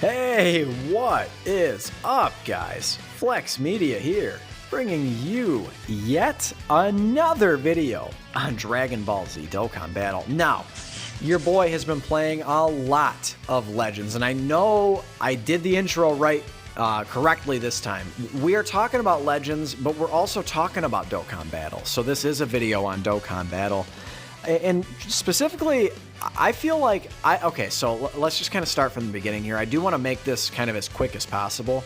Hey, what is up, guys? Flex Media here, bringing you yet another video on Dragon Ball Z Dokkan Battle. Now, your boy has been playing a lot of Legends, and I know I did the intro correctly this time. We are talking about Legends, but we're also talking about Dokkan Battle. So this is a video on Dokkan Battle. And specifically, I feel like okay, so let's just kind of start from the beginning here. I do want to make this kind of as quick as possible.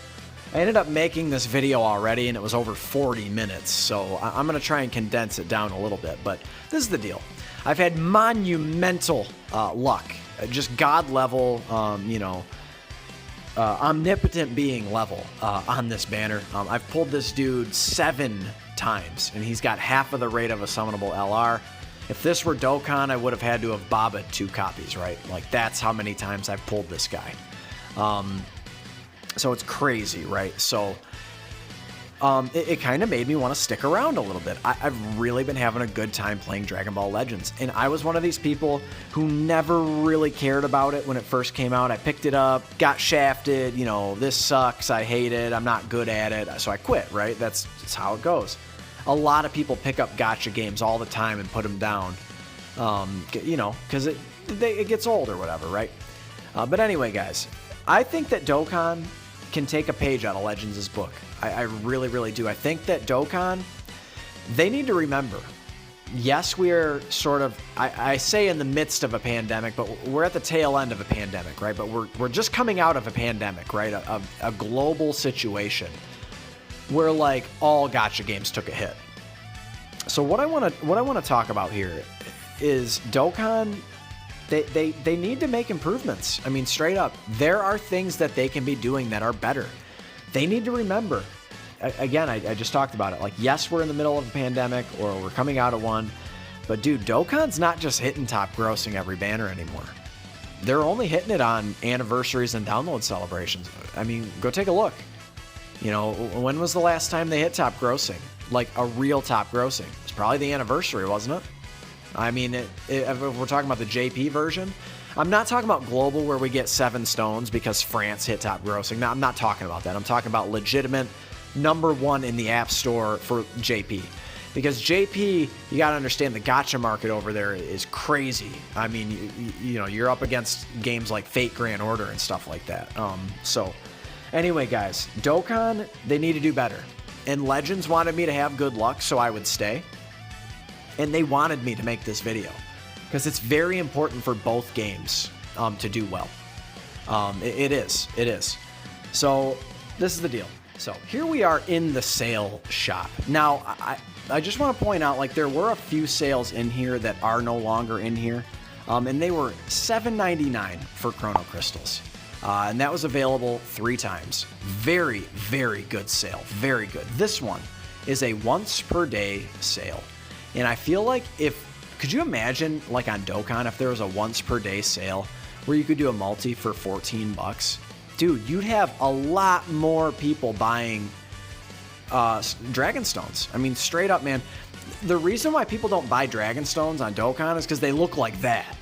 I ended up making this video already, and it was over 40 minutes, so I'm going to try and condense it down a little bit, but this is the deal. I've had monumental luck, just God level, omnipotent being level on this banner. I've pulled this dude 7 times, and he's got half of the rate of a summonable LR. If this were Dokkan, I would have had to have Baba'd 2 copies, right? Like, that's how many times I've pulled this guy. So it's crazy, right? So it kind of made me want to stick around a little bit. I've really been having a good time playing Dragon Ball Legends, and I was one of these people who never really cared about it when it first came out. I picked it up, got shafted, this sucks, I hate it, I'm not good at it, so I quit, right? That's how it goes. A lot of people pick up gacha games all the time and put them down, because it gets old or whatever, right? But anyway, guys, I think that Dokkan can take a page out of Legends' book. I really, really do. I think that Dokkan, they need to remember, yes, we're sort of, I say in the midst of a pandemic, but we're at the tail end of a pandemic, right? But we're just coming out of a pandemic, right? A global situation where like all gacha games took a hit. So what I want to talk about here is Dokkan. They need to make improvements. I mean, straight up, there are things that they can be doing that are better. They need to remember. Again, I just talked about it. Like, yes, we're in the middle of a pandemic, or we're coming out of one, but dude, Dokkan's not just hitting top grossing every banner anymore. They're only hitting it on anniversaries and download celebrations. I mean, go take a look. When was the last time they hit top grossing? Like a real top grossing? It's probably the anniversary, wasn't it? I mean, if we're talking about the JP version, I'm not talking about global where we get 7 stones because France hit top grossing. No, I'm not talking about that. I'm talking about legitimate #1 in the App Store for JP. Because JP, you got to understand the gacha market over there is crazy. I mean, you're up against games like Fate Grand Order and stuff like that. So anyway, guys, Dokkan, they need to do better. And Legends wanted me to have good luck, so I would stay. And they wanted me to make this video because it's very important for both games to do well. It is. So this is the deal. So here we are in the sale shop. Now, I just want to point out, like, there were a few sales in here that are no longer in here. And they were $7.99 for Chrono Crystals. And that was available 3 times. Very, very good sale. Very good. This one is a once per day sale. And I feel like could you imagine, like on Dokkan, if there was a once per day sale where you could do a multi for 14 bucks? Dude, you'd have a lot more people buying Dragon Stones. I mean, straight up, man. The reason why people don't buy Dragon Stones on Dokkan is because they look like that.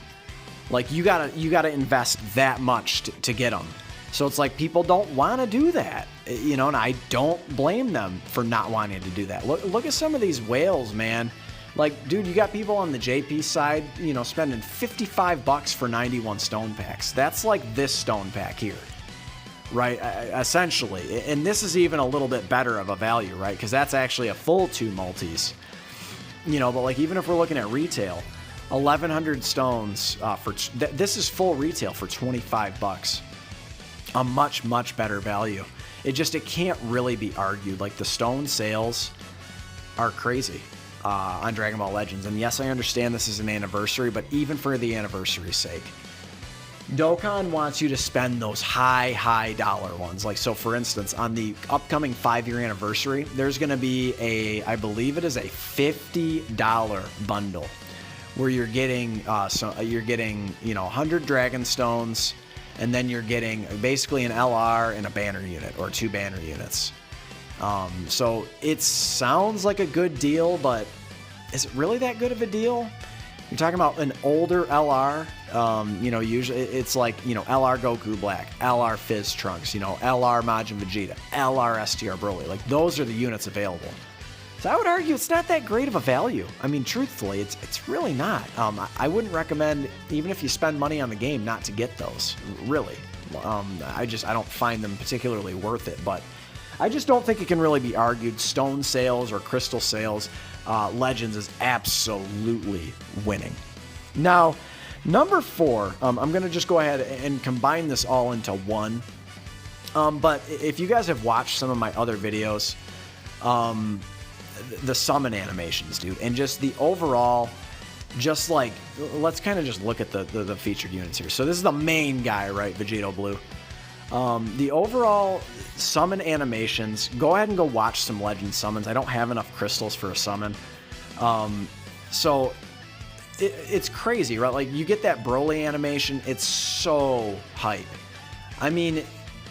Like, you gotta invest that much to get them. So it's like people don't want to do that, and I don't blame them for not wanting to do that. Look at some of these whales, man. Like, dude, you got people on the JP side, spending 55 bucks for 91 stone packs. That's like this stone pack here, right? Essentially. And this is even a little bit better of a value, right? Because that's actually a full 2 multis. But like, even if we're looking at retail, 1,100 stones this is full retail for 25 bucks. A much, much better value. It can't really be argued. Like, the stone sales are crazy on Dragon Ball Legends. And yes, I understand this is an anniversary, but even for the anniversary's sake, Dokkan wants you to spend those high dollar ones. Like, so for instance, on the upcoming 5-year anniversary, there's going to be I believe it is a $50 bundle where you're getting 100 Dragon Stones, and then you're getting basically an LR and a banner unit, or 2 banner units. So it sounds like a good deal, but is it really that good of a deal? You're talking about an older LR You know, usually it's like, you know, LR Goku Black, LR Fizz Trunks, you know, LR Majin Vegeta, LR STR Broly. Like, those are the units available. So I would argue it's not that great of a value. I mean, truthfully, it's really not. I wouldn't recommend, even if you spend money on the game, not to get those, really. I don't find them particularly worth it, but I just don't think it can really be argued. Stone sales or crystal sales, Legends is absolutely winning. Now, number 4, I'm going to just go ahead and combine this all into one. But if you guys have watched some of my other videos, the summon animations, dude, and just the overall, just like, let's kind of just look at the featured units here. So this is the main guy, right? Vegito Blue. The overall summon animations, go ahead and go watch some Legend summons. I don't have enough crystals for a summon. So it's crazy, right? Like, you get that Broly animation, it's so hype. I mean,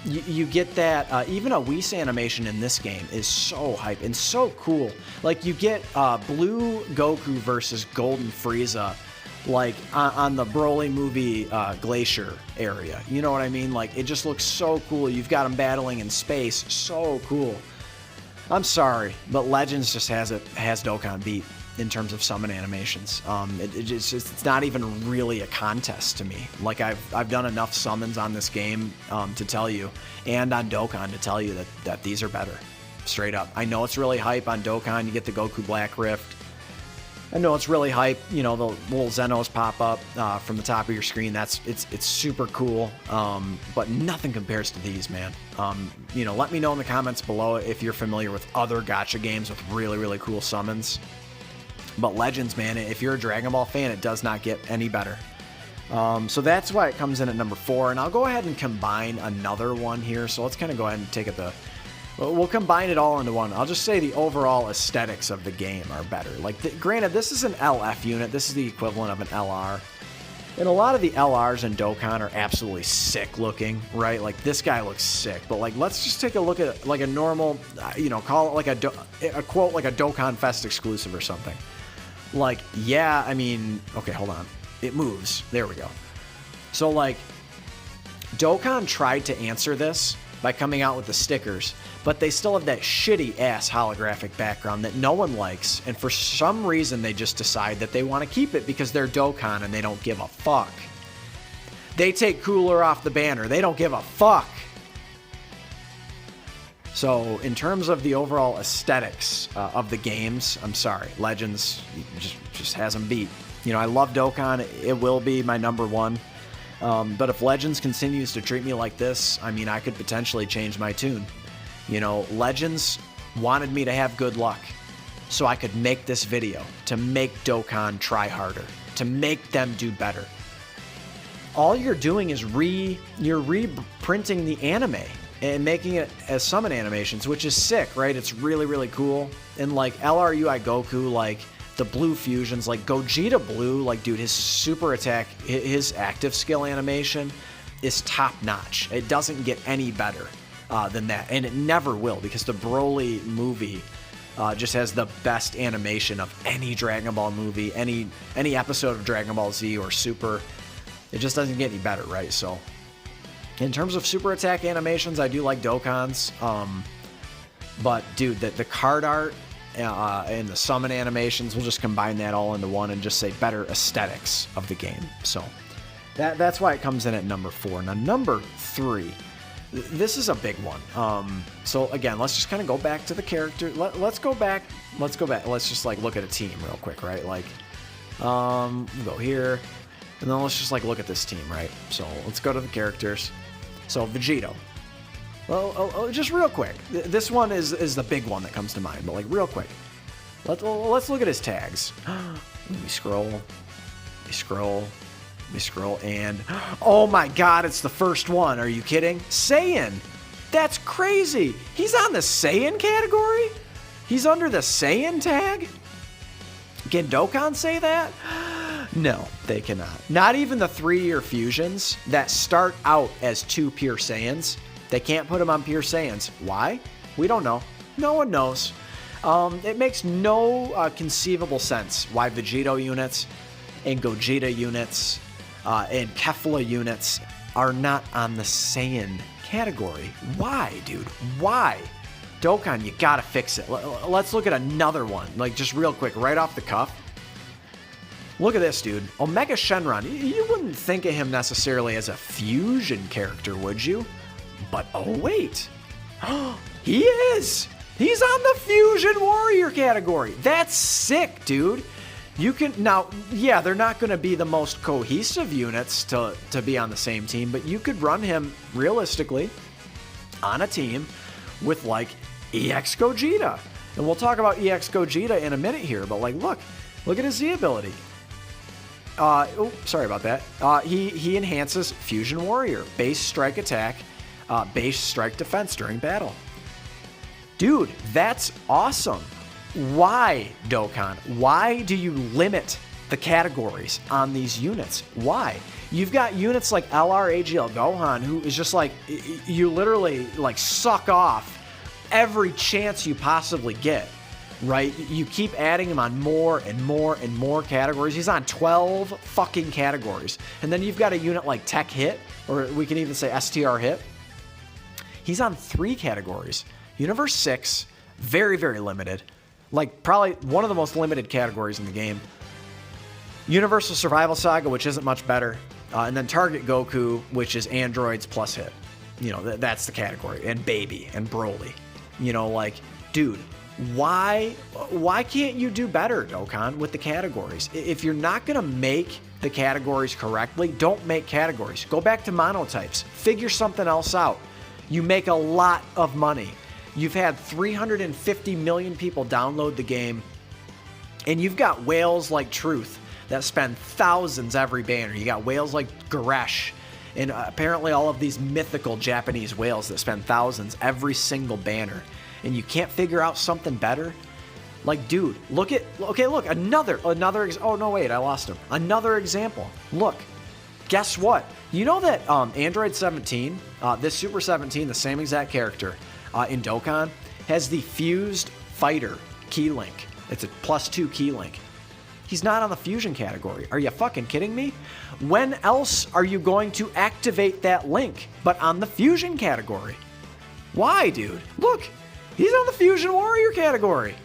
you get that, even a Whis animation in this game is so hype and so cool. Like, you get Blue Goku versus Golden Frieza, like, on the Broly movie Glacier area. You know what I mean? Like, it just looks so cool. You've got them battling in space. So cool. I'm sorry, but Legends just has Dokkan beat in terms of summon animations. It's not even really a contest to me. Like, I've done enough summons on this game to tell you, and on Dokkan to tell you that these are better. Straight up. I know it's really hype on Dokkan. You get the Goku Black Rift. I know it's really hype. You know, the little Zenos pop up from the top of your screen. It's super cool. But nothing compares to these, man. You know, let me know in the comments below if you're familiar with other gacha games with really, really cool summons. But Legends, man, if you're a Dragon Ball fan, it does not get any better. So that's why it comes in at number 4. And I'll go ahead and combine another one here. So let's kind of go ahead and take it we'll combine it all into one. I'll just say the overall aesthetics of the game are better. Like, granted, this is an LF unit. This is the equivalent of an LR. And a lot of the LRs in Dokkan are absolutely sick looking, right? Like, this guy looks sick. But, like, let's just take a look at, like, a normal, you know, call it like a quote, like a Dokkan Fest exclusive or something. Like, yeah, I mean, okay, hold on. It moves. There we go. So, like, Dokkan tried to answer this by coming out with the stickers, but they still have that shitty-ass holographic background that no one likes, and for some reason they just decide that they want to keep it because they're Dokkan and they don't give a fuck. They take Cooler off the banner. They don't give a fuck. So, in terms of the overall aesthetics of the games, I'm sorry, Legends just has them beat. You know, I love Dokkan. It will be my number 1. But if Legends continues to treat me like this, I mean, I could potentially change my tune. You know, Legends wanted me to have good luck so I could make this video, to make Dokkan try harder, to make them do better. All you're doing is you're reprinting the anime and making it as summon animations, which is sick, right? It's really, really cool. And like LRUI Goku, like the blue fusions, like Gogeta Blue, like, dude, his super attack, his active skill animation is top notch. It doesn't get any better than that, and it never will, because the Broly movie just has the best animation of any Dragon Ball movie, any episode of Dragon Ball Z or Super. It just doesn't get any better, right? So, in terms of super attack animations, I do like Dokkan's. But, dude, the card art and the summon animations, we'll just combine that all into one and just say better aesthetics of the game. So, that's why it comes in at number 4. Now, number 3, this is a big one. So, again, let's just kind of go back to the character. Let's go back. Let's just, like, look at a team real quick, right? Like, we'll go here. And then let's just, like, look at this team, right? So, let's go to the characters. So, Vegito. Well, just real quick. This one is the big one that comes to mind, but, like, real quick. Let's look at his tags. Let me scroll, and... Oh, my God, it's the first one. Are you kidding? Saiyan. That's crazy. He's on the Saiyan category? He's under the Saiyan tag? Can Dokkan say that? No, they cannot. Not even the 3-year fusions that start out as 2 pure Saiyans. They can't put him on pure Saiyans. Why? We don't know. No one knows. It makes no conceivable sense why Vegito units and Gogeta units and Kefla units are not on the Saiyan category. Why, dude? Why? Dokkan, you gotta fix it. Let's look at another one, like just real quick, right off the cuff. Look at this, dude. Omega Shenron. You wouldn't think of him necessarily as a fusion character, would you? But oh wait, he is! He's on the Fusion Warrior category. That's sick, dude. You can, now, yeah, they're not going to be the most cohesive units to be on the same team, but you could run him realistically on a team with like EX Gogeta. And we'll talk about EX Gogeta in a minute here, but like, look at his Z ability. Oh, sorry about that. He enhances Fusion Warrior, base strike attack, base strike defense during battle. Dude, that's awesome. Why, Dokkan? Why do you limit the categories on these units? Why? You've got units like LR Gohan, who is just like, you literally like suck off every chance you possibly get, right? You keep adding him on more and more and more categories. He's on 12 fucking categories. And then you've got a unit like Tech Hit, or we can even say STR Hit. He's on 3 categories. Universe 6, very, very limited. Like, probably one of the most limited categories in the game. Universal Survival Saga, which isn't much better. And then Target Goku, which is androids plus hit. You know, that's the category. And Baby and Broly. You know, like, dude, why can't you do better, Dokkan, with the categories? If you're not going to make the categories correctly, don't make categories. Go back to monotypes. Figure something else out. You make a lot of money. You've had 350 million people download the game, and you've got whales like Truth that spend thousands every banner. You got whales like Goresh, and apparently all of these mythical Japanese whales that spend thousands every single banner, and you can't figure out something better? Like, dude, look, another, oh no, wait, I lost him. Another example. Look, guess what? You know that Android 17, this Super 17, the same exact character, in Dokkan, has the fused fighter key link. It's a +2 key link. He's not on the fusion category. Are you fucking kidding me? When else are you going to activate that link but on the fusion category? Why, dude? Look, he's on the Fusion Warrior category.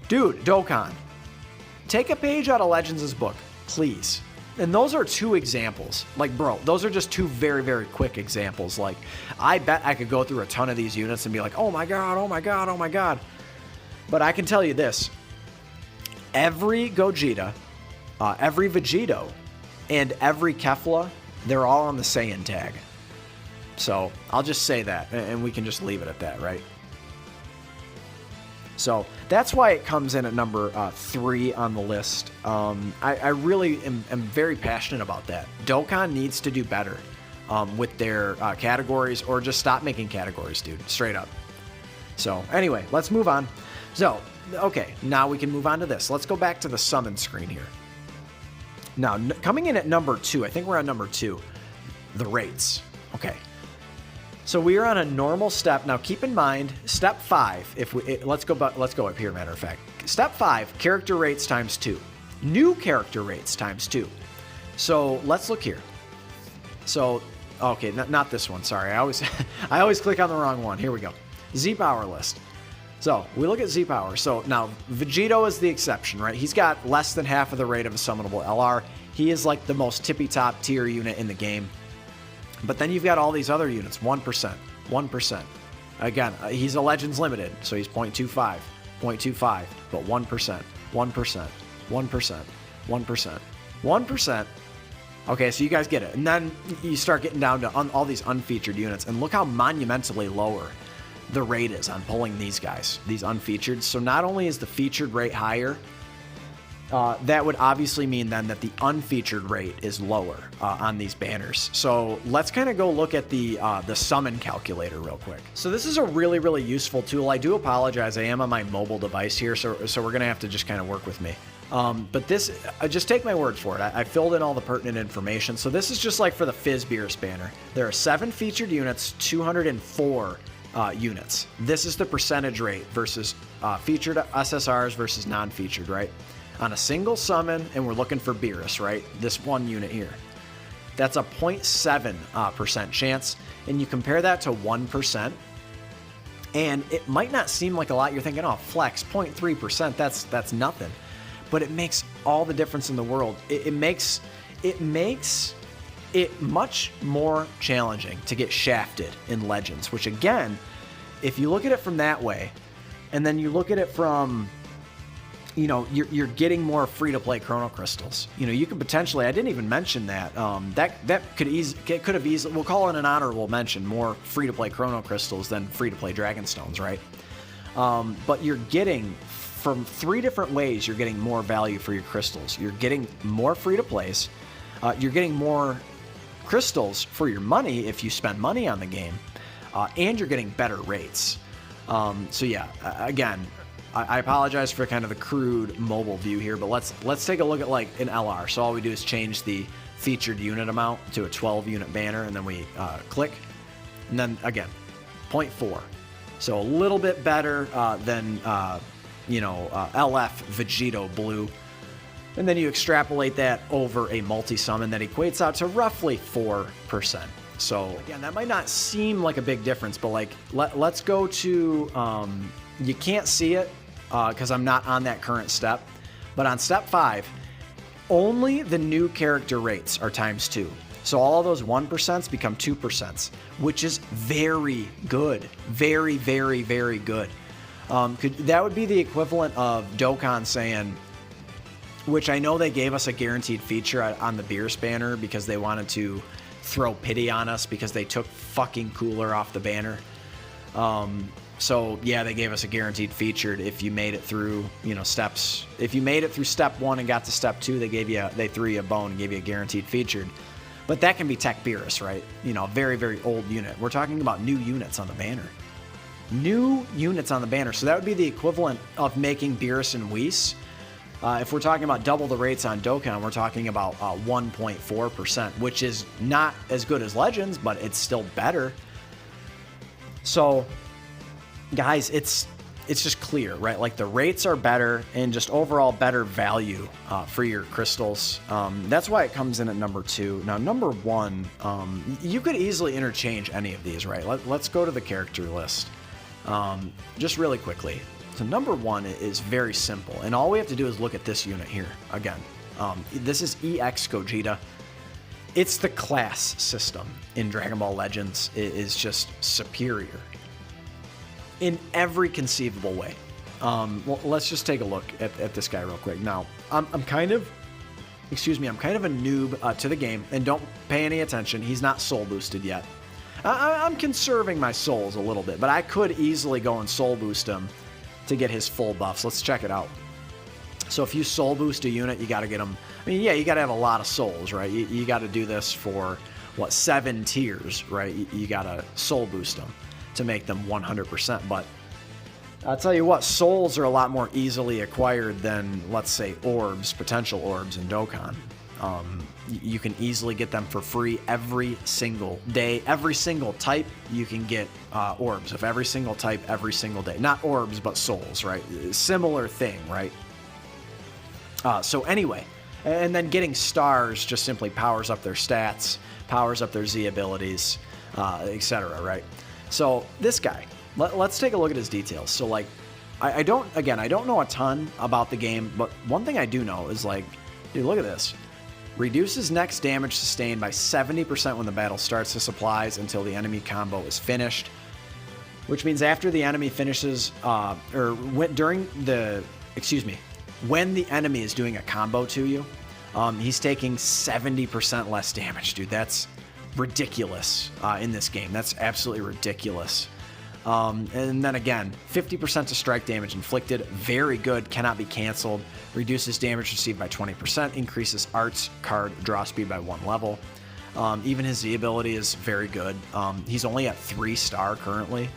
Dude, Dokkan, take a page out of Legends' book, please. And those are 2 examples. Like, bro, those are just 2 very, very quick examples. Like, I bet I could go through a ton of these units and be like, oh my god, oh my god, oh my god. But I can tell you this. Every Gogeta, every Vegito, and every Kefla, they're all on the Saiyan tag. So, I'll just say that, and we can just leave it at that, right? So that's why it comes in at number 3 on the list. I really am very passionate about that. Dokkan needs to do better with their categories, or just stop making categories, dude. Straight up. So anyway, let's move on. So, okay, now we can move on to this. Let's go back to the summon screen here. Now, coming in at number 2, I think we're on number 2, the rates. Okay. So we are on a normal step. Now keep in mind, step 5, let's go up here, matter of fact. Step 5, character rates times 2. New character rates times 2. So let's look here. So, okay, not this one, sorry. I always click on the wrong one. Here we go. Z-Power list. So we look at Z-Power. So now Vegito is the exception, right? He's got less than half of the rate of a summonable LR. He is like the most tippy-top tier unit in the game. But then you've got all these other units, 1%, 1%. Again, he's a Legends Limited, so he's 0.25, 0.25, but 1%, 1%, 1%, 1%, 1%. Okay, so you guys get it. And then you start getting down to all these unfeatured units, and look how monumentally lower the rate is on pulling these guys, these unfeatured. So not only is the featured rate higher, that would obviously mean then that the unfeatured rate is lower on these banners. So let's kind of go look at the summon calculator real quick. So this is a really, really useful tool. I do apologize. I am on my mobile device here, so we're going to have to just kind of work with me. But this, just take my word for it. I filled in all the pertinent information. So this is just like for the Fizzbeerus banner. There are 7 featured units, 204 units. This is the percentage rate versus featured SSRs versus non-featured, right? On a single summon, and we're looking for Beerus, right? This one unit here. That's a 0.7% chance. And you compare that to 1%. And it might not seem like a lot. You're thinking, oh, flex, 0.3%, that's nothing. But it makes all the difference in the world. It makes it much more challenging to get shafted in Legends, which again, if you look at it from that way, and then you look at it from, you know, you're getting more free-to-play Chrono Crystals. You know, you could potentially, I didn't even mention that, that could have easily, we'll call it an honorable mention, more free-to-play Chrono Crystals than free-to-play Dragonstones, right? But you're getting, from 3 different ways, you're getting more value for your crystals. You're getting more free-to-plays, you're getting more crystals for your money if you spend money on the game, and you're getting better rates. So yeah, again, I apologize for kind of the crude mobile view here, but let's take a look at like an LR. So all we do is change the featured unit amount to a 12 unit banner, and then we click, and then again, 0.4. So a little bit better than LF Vegito Blue. And then you extrapolate that over a multi-summon that equates out to roughly 4%. So again, that might not seem like a big difference, but like let's go to, you can't see it because I'm not on that current step, but on step 5, only the new character rates are ×2. So all of those 1% become 2%, which is very good. Very, very, very good. That would be the equivalent of Dokkan saying, which I know they gave us a guaranteed feature on the beer spanner because they wanted to throw pity on us because they took fucking Cooler off the banner. So yeah, they gave us a guaranteed feature if you made it through, you know, steps. If you made it through step 1 and got to step 2, they threw you a bone and gave you a guaranteed featured. But that can be Tech Beerus, right? You know, a very, very old unit. We're talking about new units on the banner. New units on the banner. So that would be the equivalent of making Beerus and Whis. If we're talking about double the rates on Dokkan, we're talking about 1.4%, which is not as good as Legends, but it's still better. So, guys, it's just clear, right? Like the rates are better and just overall better value for your crystals. That's why it comes in at number 2. Now, number 1, you could easily interchange any of these, right? Let's go to the character list just really quickly. So number 1 is very simple, and all we have to do is look at this unit here. Again, this is EX Gogeta. It's the class system in Dragon Ball Legends. It is just superior in every conceivable way. Well, let's just take a look at this guy real quick. Now, I'm kind of a noob to the game, and don't pay any attention. He's not soul boosted yet. I'm conserving my souls a little bit, but I could easily go and soul boost him to get his full buffs. Let's check it out. So if you soul boost a unit, you got to get them. I mean, yeah, you got to have a lot of souls, right? You got to do this for, what, 7 tiers, right? You got to soul boost them to make them 100%. But I'll tell you what, souls are a lot more easily acquired than, let's say, orbs, potential orbs in Dokkan. You can easily get them for free every single day. Every single type, you can get orbs of every single type every single day. Not orbs, but souls, right? Similar thing, right? So anyway, and then getting stars just simply powers up their stats, powers up their Z abilities, etc., right? So this guy, let's take a look at his details. So like, I don't know a ton about the game, but one thing I do know is like, dude, look at this. Reduces next damage sustained by 70% when the battle starts. This applies until the enemy combo is finished, which means after the enemy finishes, when the enemy is doing a combo to you, he's taking 70% less damage, dude. That's ridiculous in this game. That's absolutely ridiculous. And then again, 50% to strike damage inflicted. Very good. Cannot be canceled. Reduces damage received by 20%. Increases arts card draw speed by 1 level. Even his Z ability is very good. He's only at 3-star currently.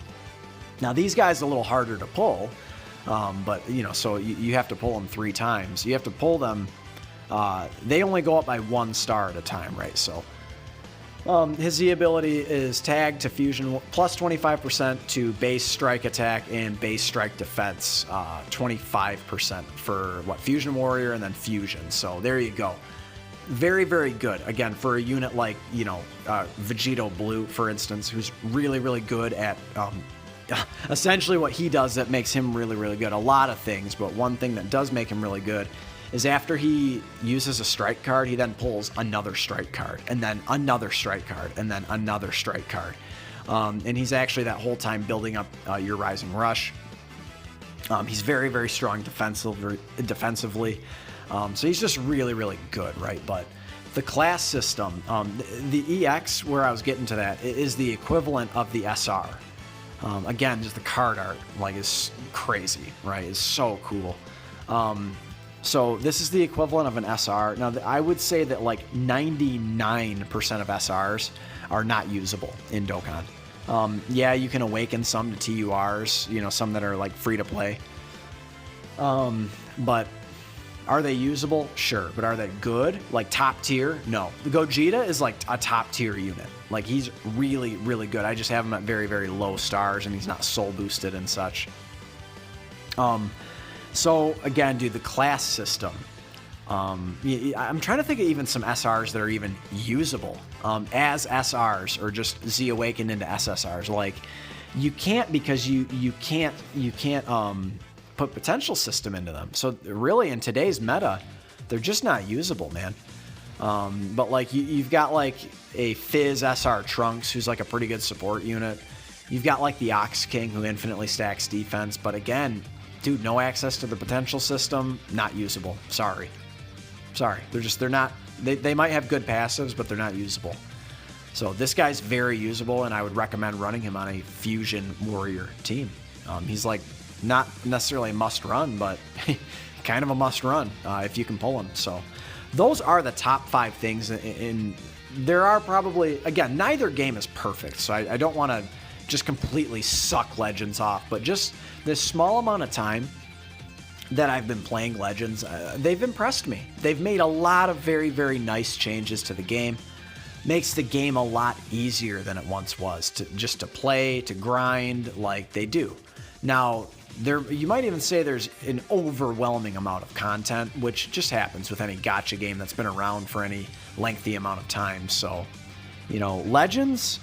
Now these guys are a little harder to pull, but you know, so you have to pull them 3 times. You have to pull them. They only go up by 1 star at a time, right? So. His Z ability is tagged to fusion, plus 25% to base strike attack and base strike defense, 25% for fusion warrior and then fusion. So there you go. very, very good. Again, for a unit like, you know, Vegito Blue, for instance, who's really, really good at essentially what he does that makes him really, really good. A lot of things, but one thing that does make him really good is after he uses a strike card, he then pulls another strike card, and then another strike card, and then another strike card. And he's actually that whole time building up your Rising Rush. He's very, very strong defensively. So he's just really, really good, right? But the class system, the EX, where I was getting to that, is the equivalent of the SR. Again, just the card art, like, is crazy, right? It's so cool. So this is the equivalent of an SR. Now, I would say that like 99% of SRs are not usable in Dokkan. Yeah, you can awaken some to TURs, you know, some that are like free to play. But are they usable? Sure. But are they good? Like top tier? No. The Gogeta is like a top tier unit. Like, he's really, really good. I just have him at very, very low stars, and he's not soul boosted and such. So again, dude, the class system. I'm trying to think of even some SRs that are even usable as SRs, or just Z awakened into SSRs. Like, you can't, because you can't put potential system into them. So really, in today's meta, they're just not usable, man. But like, you've got like a Fizz SR Trunks, who's like a pretty good support unit. You've got like the Ox King, who infinitely stacks defense, but again, dude, no access to the potential system, not usable. Sorry. They're not, they might have good passives, but they're not usable. So this guy's very usable, and I would recommend running him on a Fusion Warrior team. He's like, not necessarily a must run, but kind of a must run if you can pull him. So those are the top 5 things. There are probably, again, neither game is perfect, so I don't want to just completely suck Legends off, but just this small amount of time that I've been playing Legends, they've impressed me. They've made a lot of very, very nice changes to the game. Makes the game a lot easier than it once was to play, to grind, like they do. Now, you might even say there's an overwhelming amount of content, which just happens with any gacha game that's been around for any lengthy amount of time. So, you know, Legends,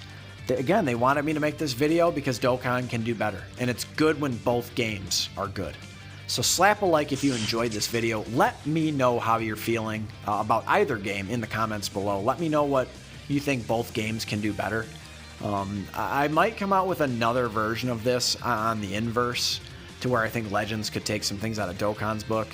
again, they wanted me to make this video because Dokkan can do better. And it's good when both games are good. So slap a like if you enjoyed this video. Let me know how you're feeling about either game in the comments below. Let me know what you think both games can do better. I might come out with another version of this on the inverse, to where I think Legends could take some things out of Dokkan's book.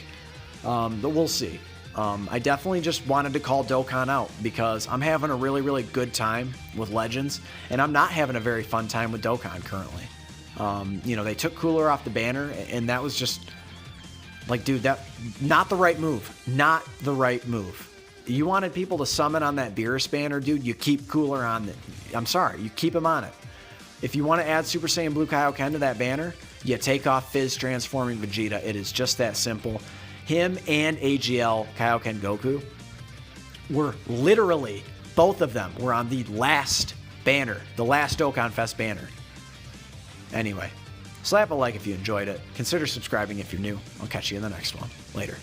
But we'll see. I definitely just wanted to call Dokkan out because I'm having a really, really good time with Legends, and I'm not having a very fun time with Dokkan currently. You know, they took Cooler off the banner, and that was just like, dude, that not the right move. Not the right move. You wanted people to summon on that Beerus banner, dude, you keep Cooler on it. I'm sorry, you keep him on it. If you want to add Super Saiyan Blue Kaioken to that banner, you take off Fizz transforming Vegeta. It is just that simple. Him and AGL Kaioken Goku were literally, both of them were on the last banner, the last Dokkan Fest banner. Anyway, slap a like if you enjoyed it. Consider subscribing if you're new. I'll catch you in the next one. Later.